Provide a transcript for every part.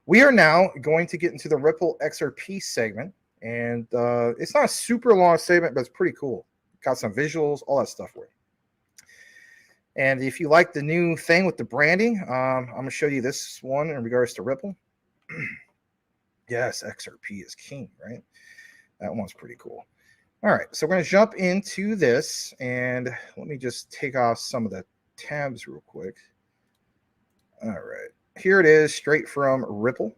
We are now going to get into the Ripple XRP segment, and it's not a super long segment, but it's pretty cool. Got some visuals, all that stuff for you. And if you like the new thing with the branding, I'm going to show you this one in regards to Ripple. Yes, XRP is king, right? That one's pretty cool. All right, so we're going to jump into this, and let me just take off some of the tabs real quick. All right, here it is, straight from Ripple.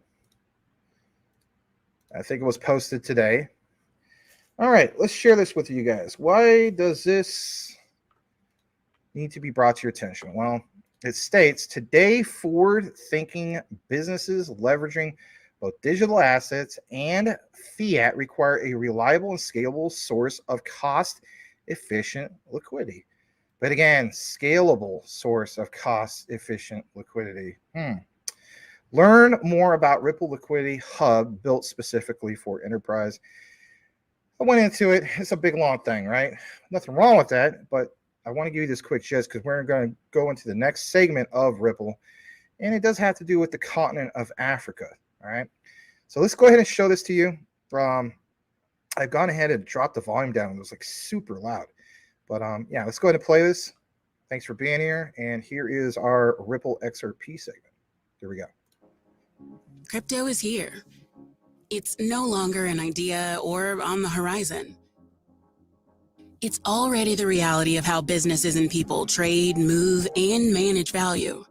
I think it was posted today. All right, let's share this with you guys. Why does this need to be brought to your attention? Well, it states, today forward-thinking businesses leveraging both digital assets and fiat require a reliable and scalable source of cost-efficient liquidity. But again, scalable source of cost-efficient liquidity. Learn more about Ripple Liquidity Hub, built specifically for enterprise. I went into it. It's a big, long thing, right? Nothing wrong with that, but I want to give you this quick gist because we're going to go into the next segment of Ripple, and it does have to do with the continent of Africa. All right, so let's go ahead and show this to you. I've gone ahead and dropped the volume down. It was like super loud, but yeah, let's go ahead and play this. Thanks for being here, and here is our Ripple XRP segment. Here we go. Crypto is here. It's no longer an idea or on the horizon. It's already the reality of how businesses and people trade, move, and manage value.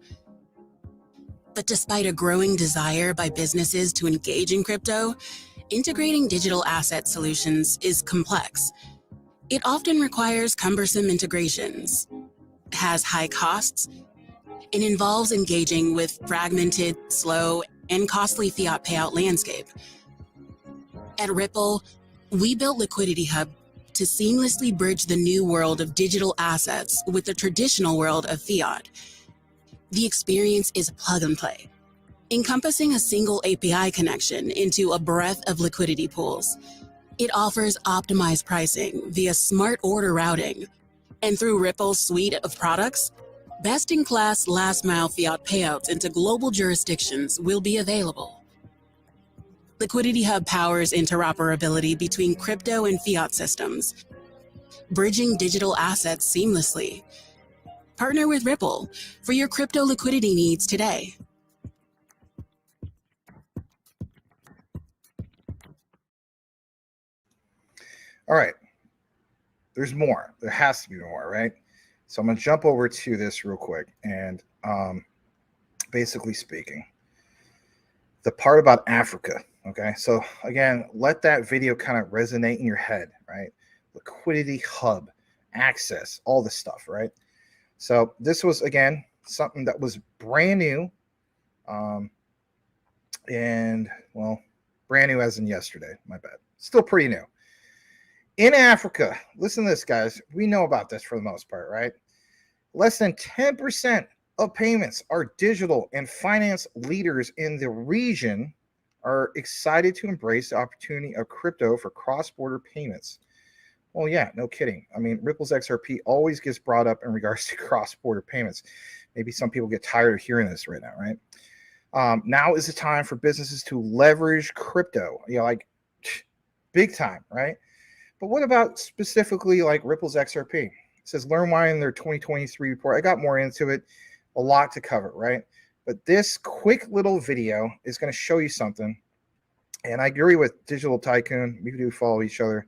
But despite a growing desire by businesses to engage in crypto, integrating digital asset solutions is complex. It often requires cumbersome integrations, has high costs, and involves engaging with fragmented, slow, and costly fiat payout landscape. At Ripple, we built Liquidity Hub to seamlessly bridge the new world of digital assets with the traditional world of fiat. The experience is plug and play, encompassing a single API connection into a breadth of liquidity pools. It offers optimized pricing via smart order routing, and through Ripple's suite of products, best-in-class last-mile fiat payouts into global jurisdictions will be available. Liquidity Hub powers interoperability between crypto and fiat systems, bridging digital assets seamlessly. Partner with Ripple for your crypto liquidity needs today. All right, there's more. There has to be more, right? So I'm going to jump over to this real quick. And basically speaking, the part about Africa, okay? So again, let that video kind of resonate in your head, right? Liquidity Hub, access, all this stuff, right? So this was, again, something that was brand new. And, well, brand new as in yesterday, my bad. Still pretty new. In Africa, listen to this, guys. We know about this for the most part, right? Less than 10% of payments are digital, and finance leaders in the region are excited to embrace the opportunity of crypto for cross-border payments. Well, yeah, no kidding. I mean, Ripple's XRP always gets brought up in regards to cross-border payments. Maybe some people get tired of hearing this right now, right? Now is the time for businesses to leverage crypto, like big time, right? But what about specifically like Ripple's XRP? It says learn why in their 2023 report. I got more into it, a lot to cover, right? But this quick little video is going to show you something. And I agree with Digital Tycoon. We do follow each other.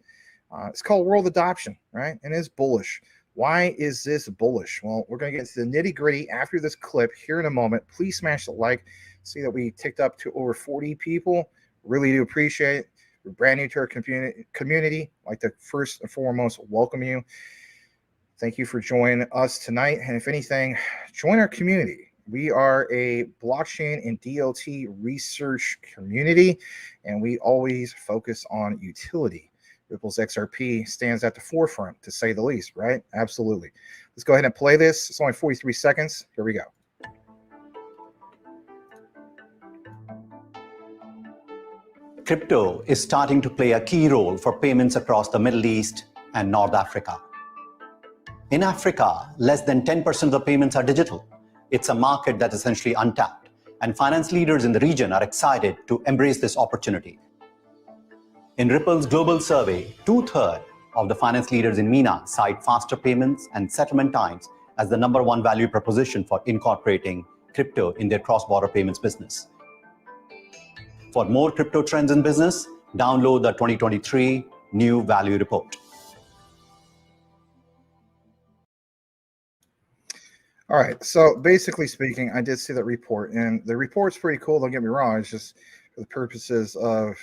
It's called world adoption, right? And it's bullish. Why is this bullish? Well, we're going to get into the nitty gritty after this clip here in a moment. Please smash the like. See that we ticked up to over 40 people. Really do appreciate it. We're brand new to our community. I'd like to first and foremost welcome you. Thank you for joining us tonight. And if anything, join our community. We are a blockchain and DLT research community, and we always focus on utility. Ripple's XRP stands at the forefront, to say the least, right? Absolutely. Let's go ahead and play this. It's only 43 seconds. Here we go. Crypto is starting to play a key role for payments across the Middle East and North Africa. In Africa, less than 10% of the payments are digital. It's a market that's essentially untapped, and finance leaders in the region are excited to embrace this opportunity. In Ripple's global survey, 2/3 of the finance leaders in MENA cite faster payments and settlement times as the #1 value proposition for incorporating crypto in their cross-border payments business. For more crypto trends in business, download the 2023 New Value Report. All right. So basically speaking, I did see that report, and the report's pretty cool. Don't get me wrong. It's just for the purposes of,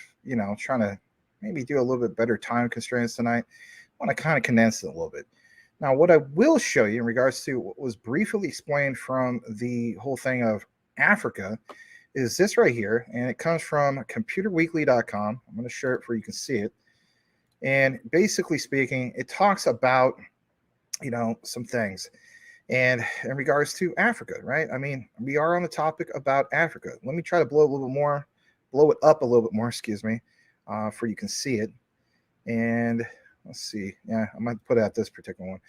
trying to maybe do a little bit better time constraints tonight. I want to kind of condense it a little bit. Now, what I will show you in regards to what was briefly explained from the whole thing of Africa is this right here, and it comes from computerweekly.com. I'm going to share it for you can see it. And basically speaking, it talks about, some things. And in regards to Africa, right? I mean, we are on the topic about Africa. Let me try to blow it up a little bit more, excuse me, for you can see it. And let's see. Yeah, I might put out this particular one.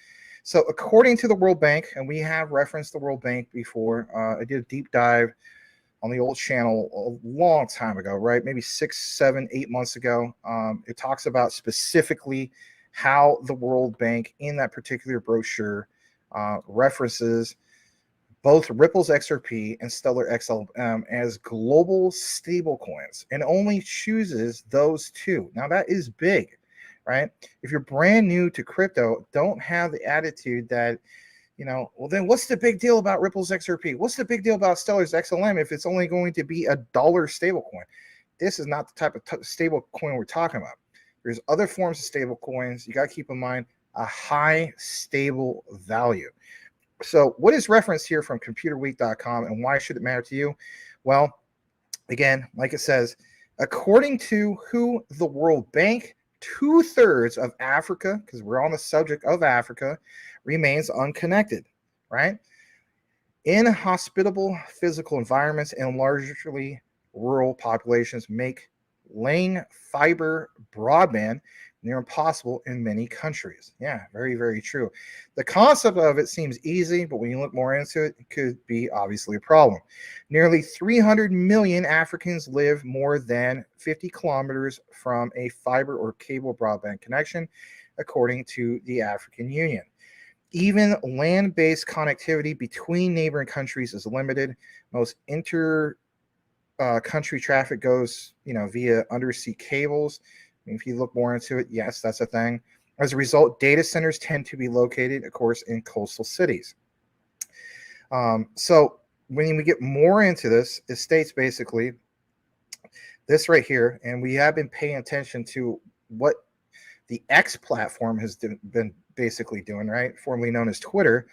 So according to the World Bank, and we have referenced the World Bank before, I did a deep dive on the old channel a long time ago, right? Maybe 6, 7, 8 months ago. It talks about specifically how the World Bank in that particular brochure references both Ripple's XRP and Stellar XLM as global stablecoins and only chooses those two. Now that is big, right? If you're brand new to crypto, don't have the attitude that, well, then what's the big deal about Ripple's XRP? What's the big deal about Stellar's XLM if it's only going to be $1 stablecoin? This is not the type of stablecoin we're talking about. There's other forms of stablecoins. You got to keep in mind a high stable value. So what is referenced here from computerweek.com and why should it matter to you? Well, again, like it says, according to the World Bank, 2/3 of Africa, because we're on the subject of Africa, remains unconnected, right? Inhospitable physical environments and largely rural populations make laying fiber broadband near impossible in many countries. Yeah, very, very true. The concept of it seems easy, but when you look more into it, it could be obviously a problem. Nearly 300 million Africans live more than 50 kilometers from a fiber or cable broadband connection, according to the African Union. Even land-based connectivity between neighboring countries is limited. Most country traffic goes, via undersea cables. If you look more into it, yes, that's a thing. As a result, data centers tend to be located, of course, in coastal cities. So when we get more into this, it states basically this right here, and we have been paying attention to what the X platform has been basically doing, right? Formerly known as Twitter.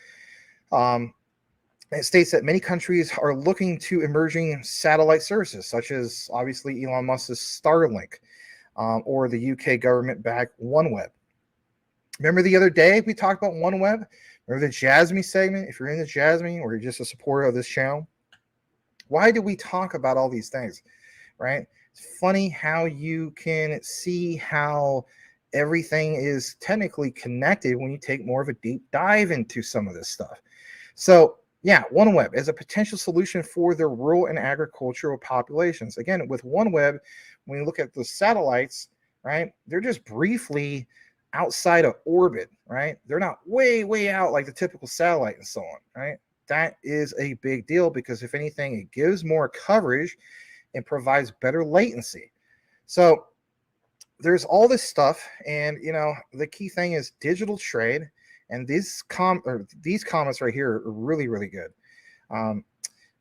It states that many countries are looking to emerging satellite services, such as obviously Elon Musk's Starlink, or the UK government-backed OneWeb. Remember the other day we talked about OneWeb? Remember the JASMY segment? If you're in the JASMY or you're just a supporter of this channel, why do we talk about all these things, right? It's funny how you can see how everything is technically connected when you take more of a deep dive into some of this stuff. So yeah, OneWeb as a potential solution for the rural and agricultural populations. Again, with OneWeb, when you look at the satellites, right, they're just briefly outside of orbit, right? They're not way, way out like the typical satellite and so on, right? That is a big deal because if anything, it gives more coverage and provides better latency. So there's all this stuff, and the key thing is digital trade. And these comments right here are really, really good.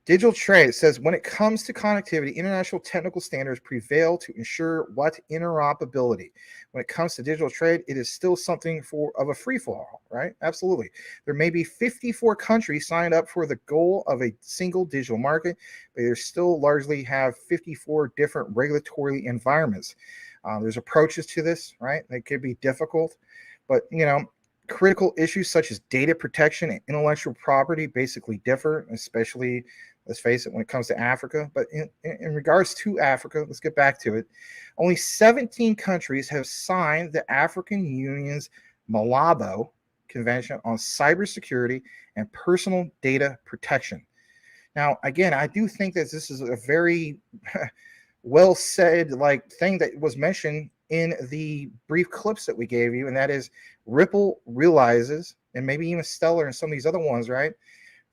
Digital trade says, when it comes to connectivity, international technical standards prevail to ensure what interoperability. When it comes to digital trade, it is still something of a free-for-all, right? Absolutely. There may be 54 countries signed up for the goal of a single digital market, but they still largely have 54 different regulatory environments. There's approaches to this, right? They could be difficult, but critical issues such as data protection and intellectual property basically differ, especially, let's face it, when it comes to Africa. But in regards to Africa, let's get back to it. Only 17 countries have signed the African Union's Malabo Convention on Cybersecurity and Personal Data Protection. Now, again, I do think that this is a very well said like thing that was mentioned in the brief clips that we gave you, and that is Ripple realizes, and maybe even Stellar and some of these other ones, right,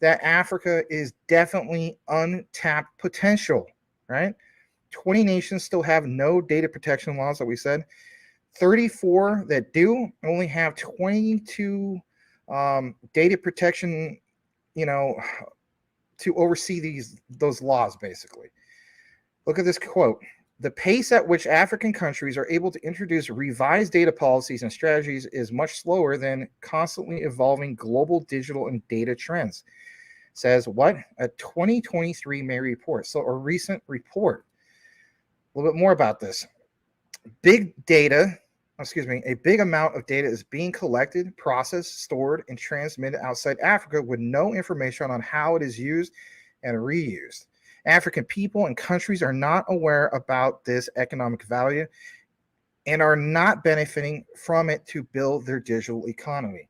that Africa is definitely untapped potential, right? 20 nations still have no data protection laws, like we said. 34 that do only have 22 data protection, you know, to oversee those laws, basically. Look at this quote. The pace at which African countries are able to introduce revised data policies and strategies is much slower than constantly evolving global digital and data trends. Says what? A 2023 May report. So a recent report. A little bit more about this. A big amount of data is being collected, processed, stored, and transmitted outside Africa with no information on how it is used and reused. African people and countries are not aware about this economic value and are not benefiting from it to build their digital economy.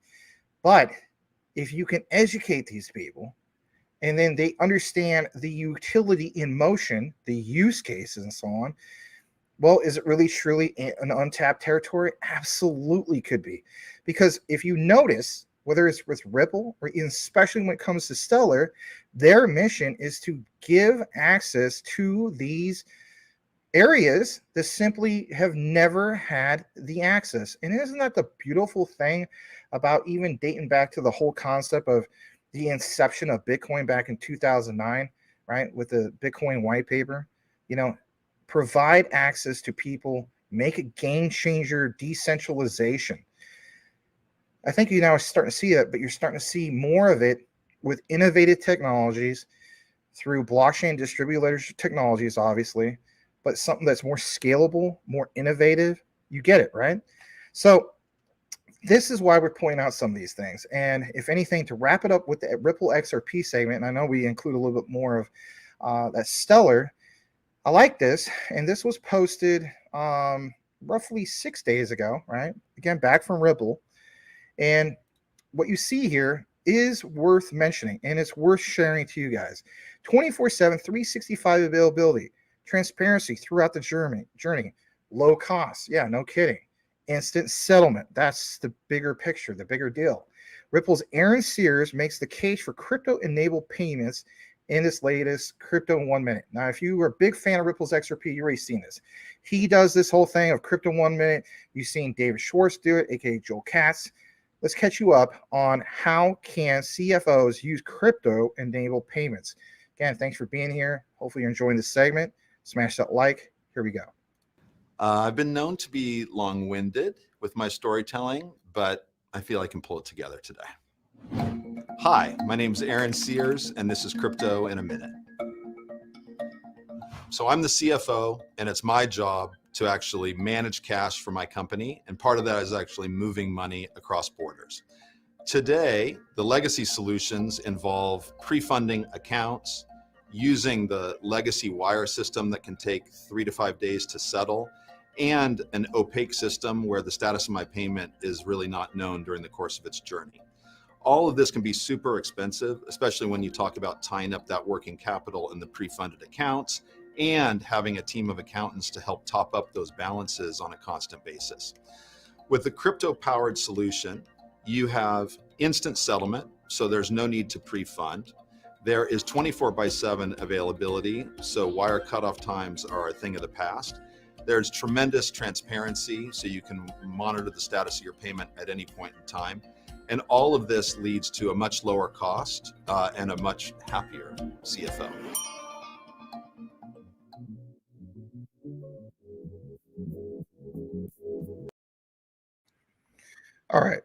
But if you can educate these people and then they understand the utility in motion, the use cases and so on, well, is it really truly an untapped territory? Absolutely could be. Because if you notice, whether it's with Ripple or especially when it comes to Stellar, their mission is to give access to these areas that simply have never had the access. And isn't that the beautiful thing about even dating back to the whole concept of the inception of Bitcoin back in 2009, right? With the Bitcoin white paper, provide access to people, make a game changer decentralization. I think you now are starting to see it, but you're starting to see more of it with innovative technologies through blockchain distributed technologies, obviously, but something that's more scalable, more innovative. You get it, right? So this is why we're pointing out some of these things. And if anything, to wrap it up with the Ripple XRP segment, and I know we include a little bit more of that Stellar, I like this. And this was posted roughly 6 days ago, right? Again, back from Ripple. And what you see here is worth mentioning, and it's worth sharing to you guys. 24/7, 365 availability, transparency throughout the journey, low cost. Yeah, no kidding. Instant settlement. That's the bigger picture, the bigger deal. Ripple's Aaron Sears makes the case for crypto-enabled payments in this latest Crypto in 1 Minute. Now, if you are a big fan of Ripple's XRP, you've already seen this. He does this whole thing of Crypto 1 Minute. You've seen David Schwartz do it, aka Joel Katz. Let's catch you up on how can CFOs use crypto-enabled payments. Again, thanks for being here. Hopefully you're enjoying this segment. Smash that like. Here we go. I've been known to be long-winded with my storytelling, but I feel I can pull it together today. Hi, my name is Aaron Sears, and this is Crypto in a Minute. So I'm the CFO, and it's my job to actually manage cash for my company. And part of that is actually moving money across borders. Today, the legacy solutions involve pre-funding accounts, using the legacy wire system that can take 3 to 5 days to settle, and an opaque system where the status of my payment is really not known during the course of its journey. All of this can be super expensive, especially when you talk about tying up that working capital in the pre-funded accounts and having a team of accountants to help top up those balances on a constant basis. With the crypto-powered solution, you have instant settlement, so there's no need to pre-fund. There is 24/7 availability, so wire cutoff times are a thing of the past. There's tremendous transparency, so you can monitor the status of your payment at any point in time. And all of this leads to a much lower cost and a much happier CFO. All right.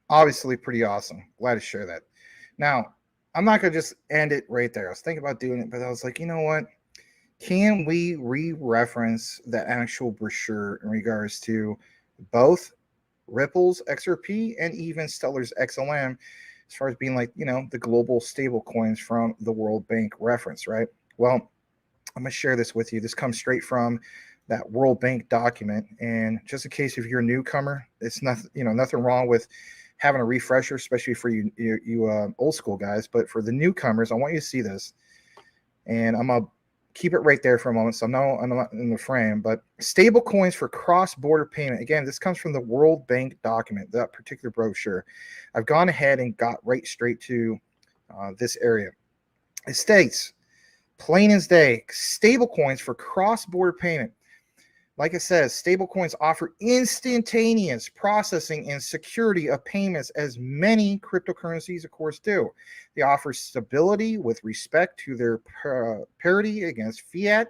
Obviously pretty awesome. Glad to share that. Now, I'm not going to just end it right there. I was thinking about doing it, but I was like, you know what? Can we re-reference the actual brochure in regards to both Ripple's XRP and even Stellar's XLM as far as being like, the global stable coins from the World Bank reference, right? Well, I'm going to share this with you. This comes straight from that World Bank document. And just in case if you're a newcomer, it's nothing, nothing wrong with having a refresher, especially for you old school guys. But for the newcomers, I want you to see this. And I'm going to keep it right there for a moment. So I'm not in the frame, but stable coins for cross-border payment. Again, this comes from the World Bank document, that particular brochure. I've gone ahead and got right straight to this area. It states, plain as day, stable coins for cross-border payment. Like it says, stablecoins offer instantaneous processing and security of payments, as many cryptocurrencies, of course, do. They offer stability with respect to their parity against fiat.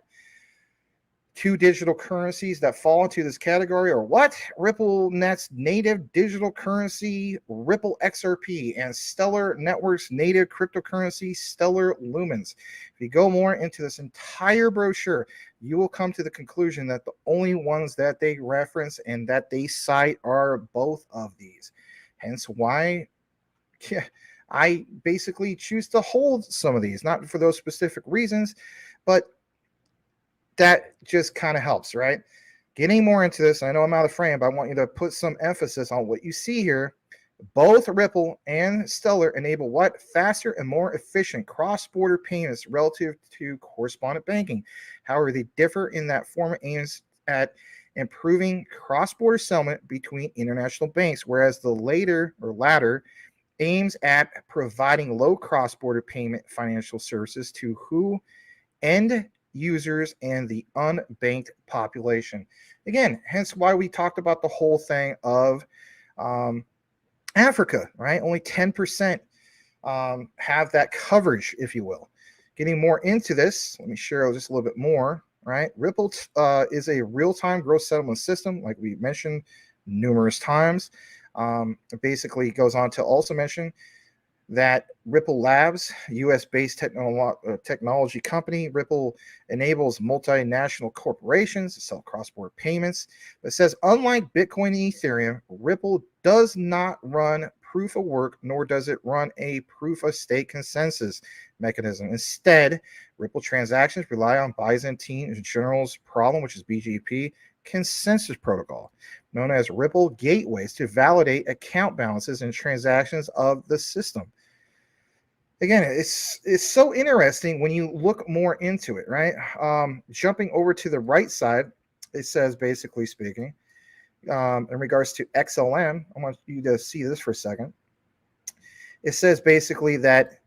Two digital currencies that fall into this category are what? RippleNet's native digital currency, Ripple XRP, and Stellar Networks' native cryptocurrency, Stellar Lumens. If you go more into this entire brochure, you will come to the conclusion that the only ones that they reference and that they cite are both of these. Hence why I basically choose to hold some of these, not for those specific reasons, but that just kind of helps, right? Getting more into this, I know I'm out of frame, but I want you to put some emphasis on what you see here. Both Ripple and Stellar enable what? Faster and more efficient cross-border payments relative to correspondent banking. However, they differ in that form aims at improving cross-border settlement between international banks, whereas the latter aims at providing low cross-border payment financial services to end users and the unbanked population. Again, hence why we talked about the whole thing of Africa, right? Only 10% have that coverage, if you will. Getting more into this, let me share just a little bit more, right? Ripple is a real-time gross settlement system, like we mentioned numerous times. It basically goes on to also mention that Ripple Labs, US-based technology company, Ripple enables multinational corporations to sell cross-border payments. But it says, unlike Bitcoin and Ethereum, Ripple does not run proof of work, nor does it run a proof of stake consensus mechanism. Instead, Ripple transactions rely on Byzantine General's problem, which is BGP, consensus protocol, known as Ripple gateways, to validate account balances and transactions of the system. Again, it's so interesting when you look more into it, right? Jumping over to the right side, it says, basically speaking, in regards to XLM, I want you to see this for a second. It says basically that,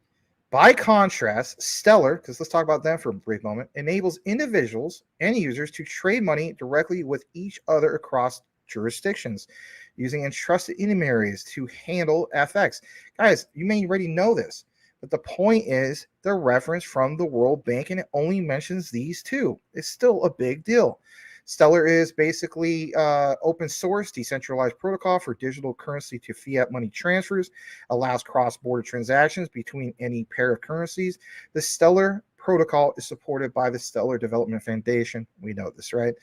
by contrast, Stellar, because let's talk about them for a brief moment, enables individuals and users to trade money directly with each other across jurisdictions using entrusted intermediaries to handle FX. Guys, you may already know this, but the point is the reference from the World Bank, and it only mentions these two. It's still a big deal. Stellar is basically open source, decentralized protocol for digital currency to fiat money transfers, allows cross-border transactions between any pair of currencies. The Stellar protocol is supported by the Stellar Development Foundation. We know this, right?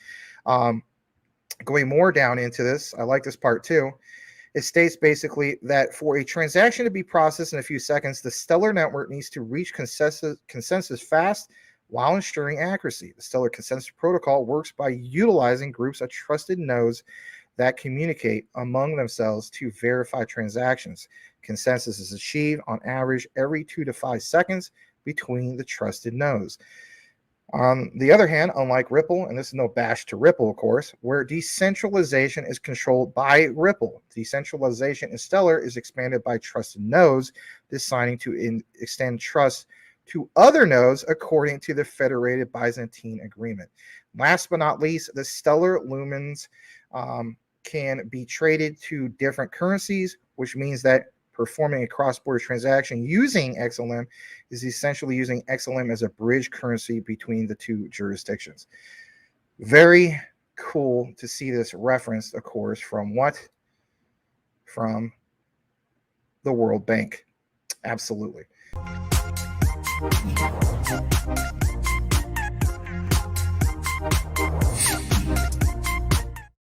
Going more down into this, I like this part too. It states basically that for a transaction to be processed in a few seconds, the Stellar network needs to reach consensus fast while ensuring accuracy. The Stellar consensus protocol works by utilizing groups of trusted nodes that communicate among themselves to verify transactions. Consensus is achieved on average every 2 to 5 seconds between the trusted nodes. On the other hand, unlike Ripple, and this is no bash to Ripple, of course, where decentralization is controlled by Ripple, decentralization in Stellar is expanded by trusted nodes, deciding to extend trust to other nodes according to the Federated Byzantine Agreement. Last but not least, the Stellar Lumens can be traded to different currencies, which means that performing a cross-border transaction using XLM is essentially using XLM as a bridge currency between the two jurisdictions. Very cool to see this referenced, of course, from what? From the World Bank. Absolutely.